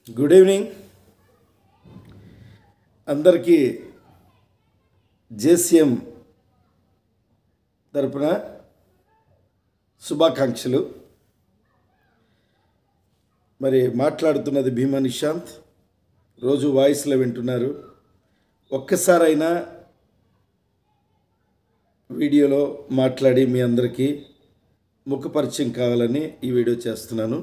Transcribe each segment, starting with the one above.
Good evening అందరికీ JCM తరపున శుభాకాంక్షలు. మరి మాట్లాడుతున్నది భీమా నిశాంత్. రోజు వాయిస్లో వింటున్నారు. ఒక్కసారైనా వీడియోలో మాట్లాడి మీ అందరికీ ముఖపరిచయం కావాలని ఈ వీడియో చేస్తున్నాను.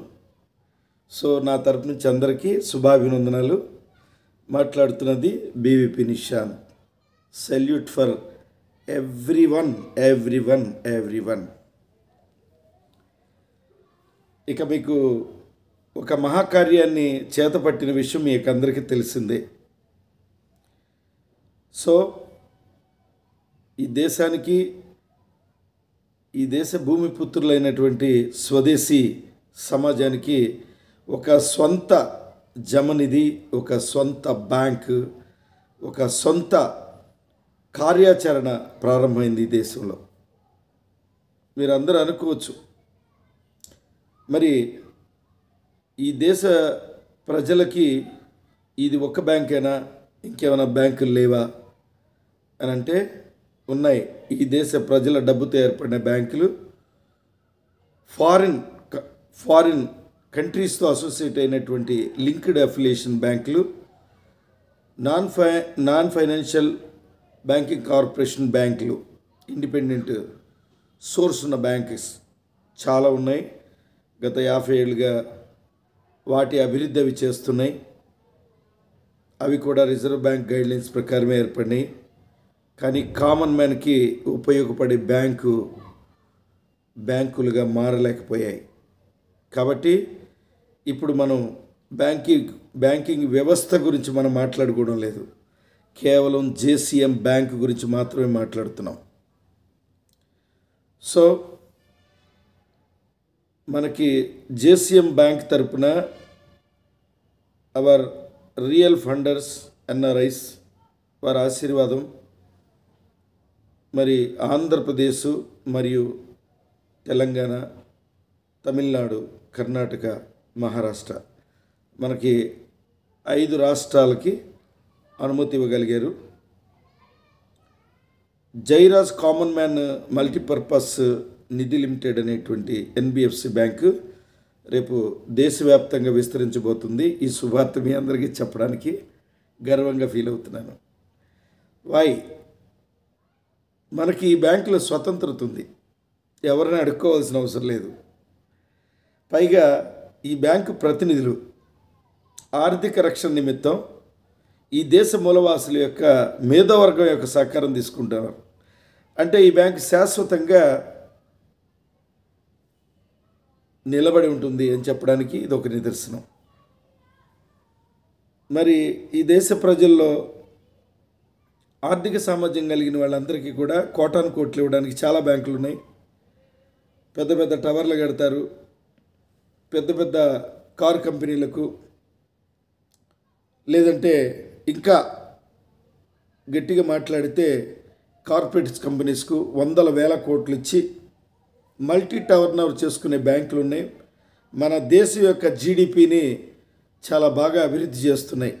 సో నా తరపు నుంచి అందరికీ శుభాభినందనాలు. మాట్లాడుతున్నది BVP Nishant. Salute for everyone. ఇక మీకు ఒక మహాకార్యాన్ని చేతపట్టిన విషయం మీకు అందరికీ తెలిసిందే. సో ఈ దేశానికి, ఈ దేశ భూమిపుత్రులైనటువంటి స్వదేశీ సమాజానికి ఒక స్వంత జమనిధి, ఒక సొంత బ్యాంకు, ఒక సొంత కార్యాచరణ ప్రారంభమైంది ఈ దేశంలో. మీరు అందరూ అనుకోవచ్చు, మరి ఈ దేశ ప్రజలకి ఇది ఒక బ్యాంకేనా, ఇంకేమైనా బ్యాంకులు లేవా అని అంటే ఉన్నాయి. ఈ దేశ ప్రజల డబ్బుతో ఏర్పడిన బ్యాంకులు, ఫారిన్ కంట్రీస్తో అసోసియేట్ అయినటువంటి లింక్డ్ అఫిలియేషన్ బ్యాంకులు, నాన్ ఫైనాన్షియల్ బ్యాంకింగ్ కార్పొరేషన్ బ్యాంకులు, ఇండిపెండెంట్ సోర్స్ ఉన్న బ్యాంక్స్ చాలా ఉన్నాయి. గత 50 ఏళ్ళుగా వాటి అభివృద్ధి అవి చేస్తున్నాయి. అవి కూడా రిజర్వ్ బ్యాంక్ గైడ్లైన్స్ ప్రకారమే ఏర్పడినాయి. కానీ కామన్ మ్యాన్కి ఉపయోగపడే బ్యాంకులుగా మారలేకపోయాయి. కాబట్టి ఇప్పుడు మనం బ్యాంకింగ్ వ్యవస్థ గురించి మనం మాట్లాడుకోవడం లేదు, కేవలం జేసీఎం బ్యాంక్ గురించి మాత్రమే మాట్లాడుతున్నాం. సో మనకి జేసీఎం బ్యాంక్ తరపున అవర్ రియల్ ఫండర్స్ ఎన్ఆర్ఐస్ వారి ఆశీర్వాదం, మరి ఆంధ్రప్రదేశ్ మరియు తెలంగాణ, తమిళనాడు, కర్ణాటక, మహారాష్ట్ర, మనకి 5 రాష్ట్రాలకి అనుమతి ఇవ్వగలిగారు. Jairaj common man multipurpose Nidhi limited అనేటువంటి ఎన్బిఎఫ్సి బ్యాంకు రేపు దేశవ్యాప్తంగా విస్తరించబోతుంది. ఈ శుభార్త మీ అందరికీ చెప్పడానికి గర్వంగా ఫీల్ అవుతున్నాను. మనకి ఈ బ్యాంకులో స్వతంత్రత ఉంది, ఎవరిని అడుక్కోవాల్సిన అవసరం లేదు. పైగా ఈ బ్యాంకు ప్రతినిధులు ఆర్థిక రక్షణ నిమిత్తం ఈ దేశ మూలవాసుల యొక్క మేధోవర్గం యొక్క సహకారం తీసుకుంటున్నారు. అంటే ఈ బ్యాంకు శాశ్వతంగా నిలబడి ఉంటుంది అని చెప్పడానికి ఇది ఒక నిదర్శనం. మరి ఈ దేశ ప్రజల్లో ఆర్థిక సామర్థ్యం కలిగిన వాళ్ళందరికీ కూడా కోటాను కోట్లు ఇవ్వడానికి చాలా బ్యాంకులు ఉన్నాయి. పెద్ద పెద్ద టవర్లు కడతారు, పెద్ద పెద్ద కారు కంపెనీలకు, లేదంటే ఇంకా గట్టిగా మాట్లాడితే కార్పొరేట్ కంపెనీస్కు వందల వేల కోట్లు ఇచ్చి మల్టీ టర్నోవర్ చేసుకునే బ్యాంకులు ఉన్నాయి. మన దేశం యొక్క జీడిపిని చాలా బాగా అభివృద్ధి చేస్తున్నాయి.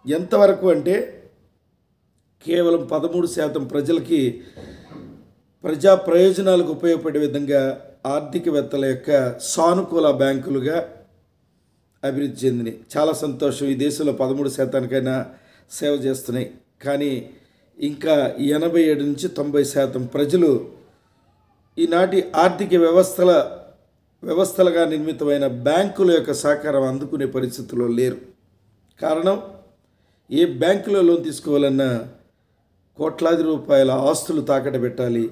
ఎంతవరకు అంటే కేవలం 13% ప్రజలకి ప్రజా ప్రయోజనాలకు ఉపయోగపడే విధంగా ఆర్థికవేత్తల యొక్క సానుకూల బ్యాంకులుగా అభివృద్ధి చెందినాయి. చాలా సంతోషం. ఈ దేశంలో 13%కైనా సేవ చేస్తున్నాయి. కానీ ఇంకా 87 నుంచి 90% ప్రజలు ఈనాటి ఆర్థిక వ్యవస్థలుగా నిర్మితమైన బ్యాంకుల యొక్క సహకారం అందుకునే పరిస్థితుల్లో లేరు. కారణం, ఏ బ్యాంకులో లోన్ తీసుకోవాలన్నా కోట్లాది రూపాయల ఆస్తులు తాకట్టు పెట్టాలి,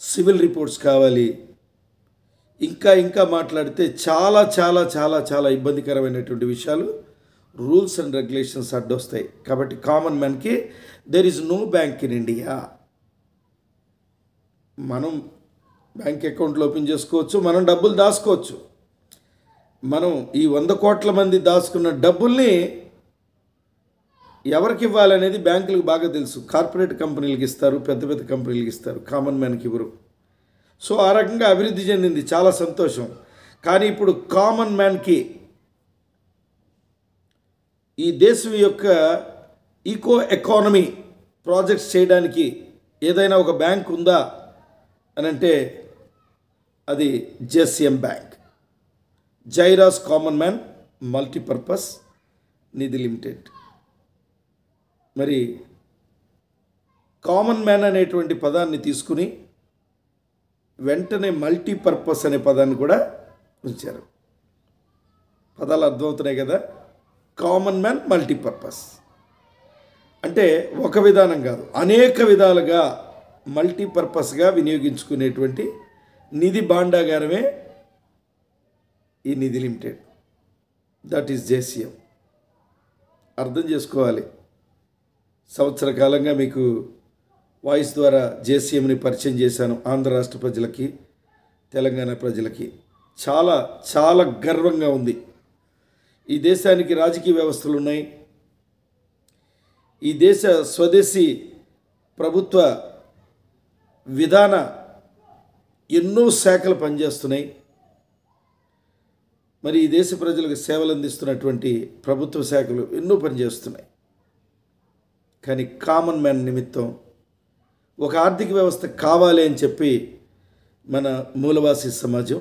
సివిల్ రిపోర్ట్స్ కావాలి, ఇంకా మాట్లాడితే చాలా చాలా చాలా చాలా ఇబ్బందికరమైనటువంటి విషయాలు, రూల్స్ అండ్ రెగ్యులేషన్స్ అడ్డొస్తాయి. కాబట్టి కామన్ మ్యాన్కి there is no bank in India. మనం బ్యాంక్ అకౌంట్లు ఓపెన్ చేసుకోవచ్చు, మనం డబ్బులు దాచుకోవచ్చు. మనం ఈ 100 కోట్ల మంది దాచుకున్న డబ్బుల్ని ఎవరికి ఇవ్వాలనేది బ్యాంకులకు బాగా తెలుసు. కార్పొరేట్ కంపెనీలకు ఇస్తారు, పెద్ద పెద్ద కంపెనీలకు ఇస్తారు, కామన్ మ్యాన్కి ఇవ్వరు. సో ఆ రకంగా అభివృద్ధి చెందింది, చాలా సంతోషం. కానీ ఇప్పుడు కామన్ మ్యాన్కి ఈ దేశం యొక్క ఈకో ఎకానమీ ప్రాజెక్ట్స్ చేయడానికి ఏదైనా ఒక బ్యాంక్ ఉందా అని అంటే అది జేసీఎం బ్యాంక్, జైరాస్ common man multipurpose Nidhi limited. మరి కామన్ మ్యాన్ అనేటువంటి పదాన్ని తీసుకుని వెంటనే మల్టీపర్పస్ అనే పదాన్ని కూడా ఉంచారు. పదాలు అర్థమవుతున్నాయి కదా. కామన్ మ్యాన్ మల్టీపర్పస్ అంటే ఒక విధానం కాదు, అనేక విధాలుగా మల్టీపర్పస్గా వినియోగించుకునేటువంటి నిధి భాండాగారమే ఈ నిధి లిమిటెడ్. That is JCM. అర్థం చేసుకోవాలి. సంవత్సర కాలంగా మీకు వాయిస్ ద్వారా జేసీఎంని పరిచయం చేశాను. ఆంధ్ర రాష్ట్ర ప్రజలకి, తెలంగాణ ప్రజలకి చాలా చాలా గర్వంగా ఉంది. ఈ దేశానికి రాజకీయ వ్యవస్థలు ఉన్నాయి. ఈ దేశ స్వదేశీ ప్రభుత్వ విధాన ఎన్నో శాఖలు పనిచేస్తున్నాయి. మరి ఈ దేశ ప్రజలకు సేవలు అందిస్తున్నటువంటి ప్రభుత్వ శాఖలు ఎన్నో పనిచేస్తున్నాయి. కానీ కామన్ మ్యాన్ నిమిత్తం ఒక ఆర్థిక వ్యవస్థ కావాలి అని చెప్పి మన మూలవాసి సమాజం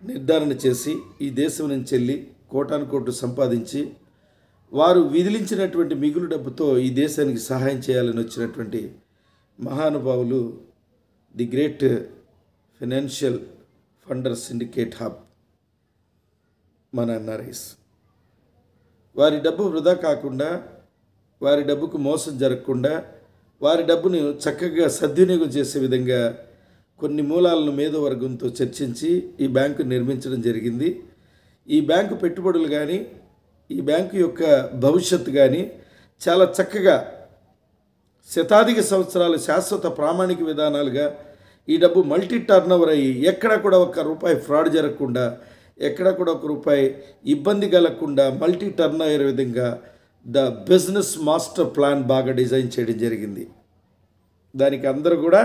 నిర్ధారణ చేసి ఈ దేశం నుంచి వెళ్ళి కోటాను కోట్లు సంపాదించి వారు విధిలించినటువంటి మిగులు డబ్బుతో ఈ దేశానికి సహాయం చేయాలని వచ్చినటువంటి మహానుభావులు the great financial funder syndicate hub మన ఎన్ఆర్ఐస్. వారి డబ్బు వృధా కాకుండా, వారి డబ్బుకు మోసం జరగకుండా, వారి డబ్బును చక్కగా సద్వినియోగం చేసే విధంగా కొన్ని మూలాలను మేధోవర్గంతో చర్చించి ఈ బ్యాంకు నిర్మించడం జరిగింది. ఈ బ్యాంకు పెట్టుబడులు కానీ, ఈ బ్యాంకు యొక్క భవిష్యత్తు కానీ చాలా చక్కగా శతాధిక సంవత్సరాలు శాశ్వత ప్రామాణిక విధానాలుగా ఈ డబ్బు మల్టీ టర్నోవర్ అయ్యి ఎక్కడ కూడా ₹1 ఫ్రాడ్ జరగకుండా, ఎక్కడ కూడా ₹1 ఇబ్బంది కలగకుండా మల్టీ టర్న్ అయ్యే విధంగా ద బిజినెస్ మాస్టర్ ప్లాన్ బాగా డిజైన్ చేయడం జరిగింది. దానికి అందరూ కూడా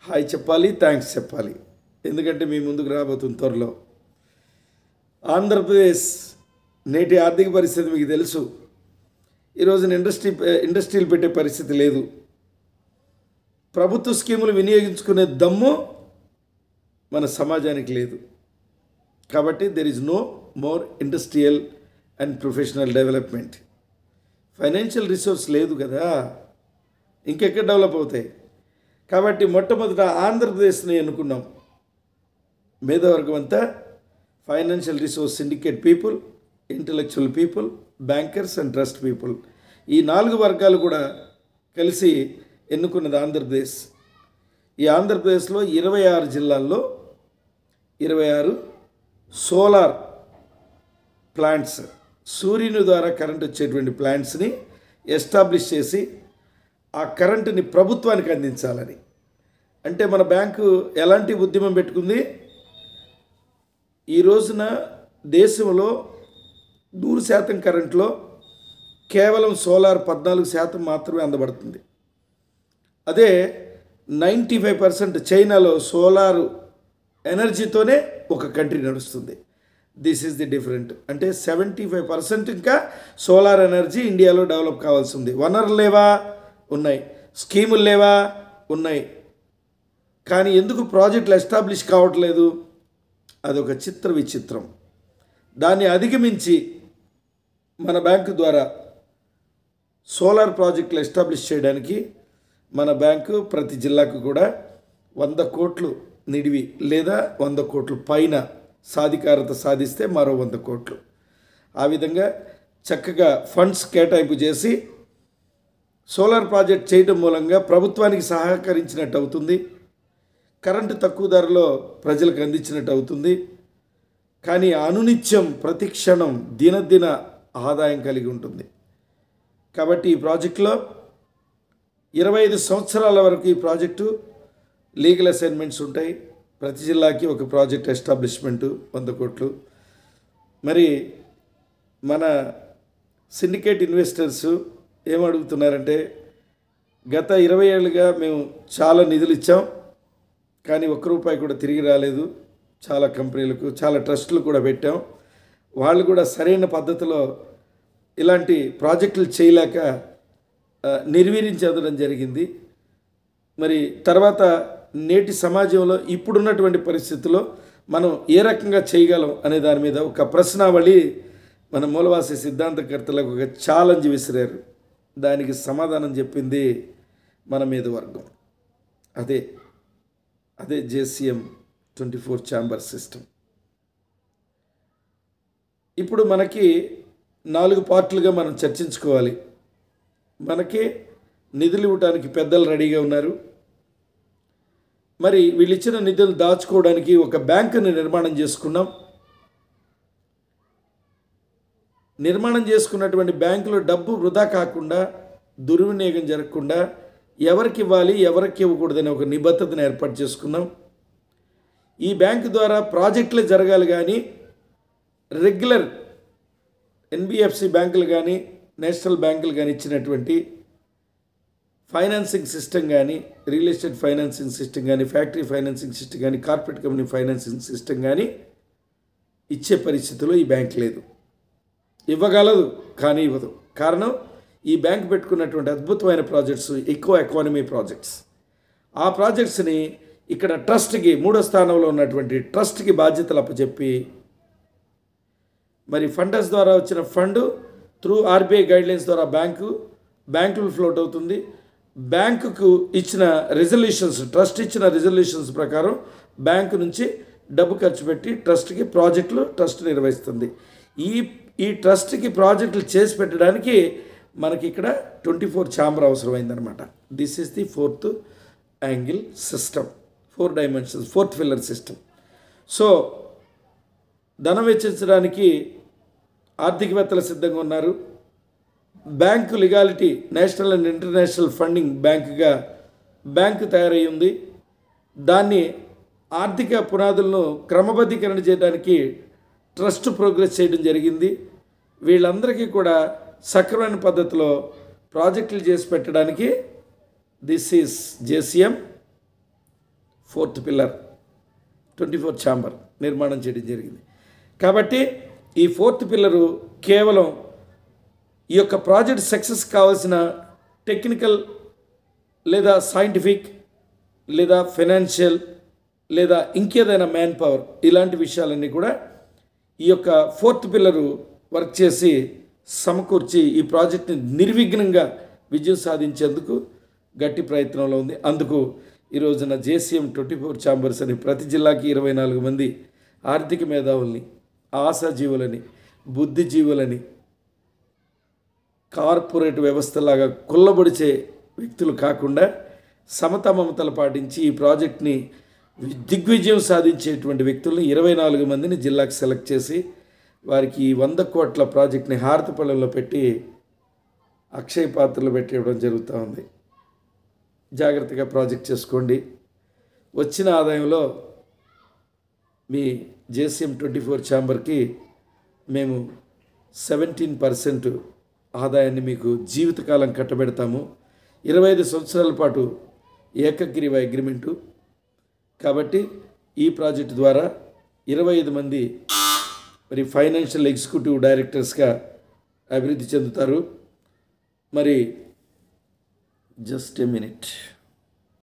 హాయ్ చెప్పాలి, థ్యాంక్స్ చెప్పాలి. ఎందుకంటే మీ ముందుకు రాబోతుంది త్వరలో. ఆంధ్రప్రదేశ్ నేటి ఆర్థిక పరిస్థితి మీకు తెలుసు. ఈరోజున ఇండస్ట్రీలు పెట్టే పరిస్థితి లేదు. ప్రభుత్వ స్కీములు వినియోగించుకునే దమ్ము మన సమాజానికి లేదు. కాబట్టి there is no more industrial and professional development. Financial resource లేదు కదా, ఇంకెక్కడ డెవలప్ అవుతాయి. కాబట్టి మొట్టమొదట ఆంధ్రప్రదేశ్ని ఎన్నుకున్నాం. మేధావర్గం అంతా financial resource syndicate people, intellectual people, bankers and trust people, ఈ 4 వర్గాలు కూడా కలిసి ఎన్నుకున్నది ఆంధ్రప్రదేశ్. ఈ ఆంధ్రప్రదేశ్లో 26 జిల్లాల్లో 26 సోలార్ ప్లాంట్స్, సూర్యుని ద్వారా కరెంట్ వచ్చేటువంటి ప్లాంట్స్ని ఎస్టాబ్లిష్ చేసి ఆ కరెంటుని ప్రభుత్వానికి అందించాలని. అంటే మన బ్యాంకు ఎలాంటి ఉద్యమం పెట్టుకుంది? ఈ రోజున దేశంలో 100% కరెంట్లో కేవలం సోలార్ 14% మాత్రమే అందబడుతుంది. అదే 95% చైనాలో సోలారు ఎనర్జీతోనే ఒక కంట్రీ నడుస్తుంది. This is the different. అంటే 75% ఇంకా సోలార్ ఎనర్జీ ఇండియాలో డెవలప్ కావాల్సి ఉంది. వనరులు లేవా? ఉన్నాయి. స్కీములు లేవా? ఉన్నాయి. కానీ ఎందుకు ప్రాజెక్టులు ఎస్టాబ్లిష్ కావట్లేదు? అదొక విచిత్రం. దాన్ని అధిగమించి మన బ్యాంకు ద్వారా సోలార్ ప్రాజెక్టులు ఎస్టాబ్లిష్ చేయడానికి మన బ్యాంకు ప్రతి జిల్లాకు కూడా 100 కోట్లు నిడివి లేదా 100 కోట్లు పైన సాధికారత సాధిస్తే మరో 100 కోట్లు, ఆ విధంగా చక్కగా ఫండ్స్ కేటాయింపు చేసి సోలార్ ప్రాజెక్ట్ చేయడం మూలంగా ప్రభుత్వానికి సహకరించినట్టు అవుతుంది. కరెంటు తక్కువ ధరలో ప్రజలకు అందించినట్టు అవుతుంది. కానీ అనునిత్యం ప్రతి క్షణం దినదిన ఆదాయం కలిగి ఉంటుంది. కాబట్టి ఈ ప్రాజెక్టులో 25 సంవత్సరాల వరకు ఈ ప్రాజెక్టు లీగల్ అసైన్మెంట్స్ ఉంటాయి. ప్రతి జిల్లాకి ఒక ప్రాజెక్ట్ ఎస్టాబ్లిష్మెంటు 100 కోట్లు. మరి మన సిండికేట్ ఇన్వెస్టర్స్ ఏమడుగుతున్నారంటే, గత 20 ఏళ్ళుగా మేము చాలా నిధులు ఇచ్చాం, కానీ ₹1 కూడా తిరిగి రాలేదు. చాలా కంపెనీలకు, చాలా ట్రస్టులు కూడా పెట్టాం. వాళ్ళు కూడా సరైన పద్ధతిలో ఇలాంటి ప్రాజెక్టులు చేయలేక నిర్వీర్యం చెందడం జరిగింది. మరి తర్వాత నేటి సమాజంలో ఇప్పుడున్నటువంటి పరిస్థితుల్లో మనం ఏ రకంగా చేయగలం అనే దాని మీద ఒక ప్రశ్నావళి మన మూలవాసి సిద్ధాంతకర్తలకు ఒక ఛాలెంజ్ విసిరారు. దానికి సమాధానం చెప్పింది మన మీద వర్గం. అదే JCM 24 ఛాంబర్ సిస్టమ్. ఇప్పుడు మనకి 4 పార్ట్లుగా మనం చర్చించుకోవాలి. మనకి నిధులు ఇవ్వడానికి పెద్దలు రెడీగా ఉన్నారు. మరి వీళ్ళు ఇచ్చిన నిధులు దాచుకోవడానికి ఒక బ్యాంకుని నిర్మాణం చేసుకున్నాం. నిర్మాణం చేసుకున్నటువంటి బ్యాంకులో డబ్బు వృధా కాకుండా, దుర్వినియోగం జరగకుండా ఎవరికి ఇవ్వాలి ఎవరికి ఇవ్వకూడదని ఒక నిబద్ధతను ఏర్పాటు చేసుకున్నాం. ఈ బ్యాంకు ద్వారా ప్రాజెక్టులు జరగాలి, కానీ రెగ్యులర్ NBFC బ్యాంకులు కానీ నేషనల్ బ్యాంకులు కానీ ఇచ్చినటువంటి ఫైనాన్సింగ్ సిస్టమ్ కానీ, రియల్ ఎస్టేట్ ఫైనాన్సింగ్ సిస్టమ్ కానీ, ఫ్యాక్టరీ ఫైనాన్సింగ్ సిస్టమ్ కానీ, కార్పొరేట్ కంపెనీ ఫైనాన్సింగ్ సిస్టమ్ కానీ ఇచ్చే పరిస్థితిలో ఈ బ్యాంక్ లేదు. ఇవ్వగలదు కానీ ఇవ్వదు. కారణం, ఈ బ్యాంక్ పెట్టుకున్నటువంటి అద్భుతమైన ప్రాజెక్ట్స్ ఎక్కువ ఎకానమీ ప్రాజెక్ట్స్. ఆ ప్రాజెక్ట్స్ని ఇక్కడ ట్రస్ట్కి, 3వ స్థానంలో ఉన్నటువంటి ట్రస్ట్కి బాధ్యతలు అప్పచెప్పి, మరి ఫండర్స్ ద్వారా వచ్చిన ఫండ్ త్రూ RBI గైడ్లైన్స్ ద్వారా బ్యాంకులు ఫ్లోట్ అవుతుంది. బ్యాంకుకు ఇచ్చిన రిజల్యూషన్స్, ట్రస్ట్ ఇచ్చిన రిజల్యూషన్స్ ప్రకారం బ్యాంకు నుంచి డబ్బు ఖర్చు పెట్టి ట్రస్ట్కి ట్రస్ట్ నిర్వహిస్తుంది. ఈ ట్రస్ట్కి ప్రాజెక్టులు చేసి పెట్టడానికి మనకి ఇక్కడ 24 ఛాంబర్ అవసరమైందనమాట. This is the 4th angle system, 4 dimensions, 4th pillar system. So ధనం వెచ్చించడానికి ఆర్థికవేత్తలు సిద్ధంగా ఉన్నారు. Bank legality, national and international funding bank తయారై ఉంది. దాన్ని ఆర్థిక పునాదులను క్రమబద్ధీకరణ చేయడానికి ట్రస్ట్ ప్రోగ్రెస్ చేయడం జరిగింది. వీళ్ళందరికీ కూడా సక్రమైన పద్ధతిలో ప్రాజెక్టులు చేసి పెట్టడానికి this is JCM 4th pillar 24 chamber నిర్మాణం చేయడం జరిగింది. కాబట్టి ఈ 4th పిల్లరు కేవలం ఈ యొక్క ప్రాజెక్ట్ సక్సెస్ కావాల్సిన టెక్నికల్ లేదా సైంటిఫిక్ లేదా ఫైనాన్షియల్ లేదా ఇంకేదైనా మ్యాన్ పవర్, ఇలాంటి విషయాలన్నీ కూడా ఈ యొక్క 4th పిల్లరు వర్క్ చేసి సమకూర్చి ఈ ప్రాజెక్ట్ని నిర్విఘ్నంగా విజయం సాధించేందుకు గట్టి ప్రయత్నంలో ఉంది. అందుకు ఈ రోజున JCM 24 ఛాంబర్స్ అని ప్రతి జిల్లాకి 24 మంది ఆర్థిక మేధావుల్ని, ఆశాజీవులని, బుద్ధిజీవులని, కార్పొరేట్ వ్యవస్థలాగా కుల్లబొడిచే వ్యక్తులు కాకుండా సమతా మమతలు పాటించి ఈ ప్రాజెక్ట్ని దిగ్విజయం సాధించేటువంటి వ్యక్తుల్ని 24 మందిని జిల్లాకు సెలెక్ట్ చేసి వారికి 100 కోట్ల ప్రాజెక్ట్ని హారతిపళ్ళంలో పెట్టి అక్షయ పాత్రలు పెట్టి ఇవ్వడం జరుగుతూ ఉంది. జాగ్రత్తగా ప్రాజెక్ట్ చేసుకోండి. వచ్చిన ఆదాయంలో మీ JCM 24 ఛాంబర్కి మేము 17% ఆదాయాన్ని మీకు జీవితకాలం కట్టబెడతాము. 25 సంవత్సరాల పాటు ఏకగ్రీవ అగ్రిమెంటు. కాబట్టి ఈ ప్రాజెక్టు ద్వారా 25 మంది మరి ఫైనాన్షియల్ ఎగ్జిక్యూటివ్ డైరెక్టర్స్గా అభివృద్ధి చెందుతారు. మరి జస్ట్ ఏ మినిట్.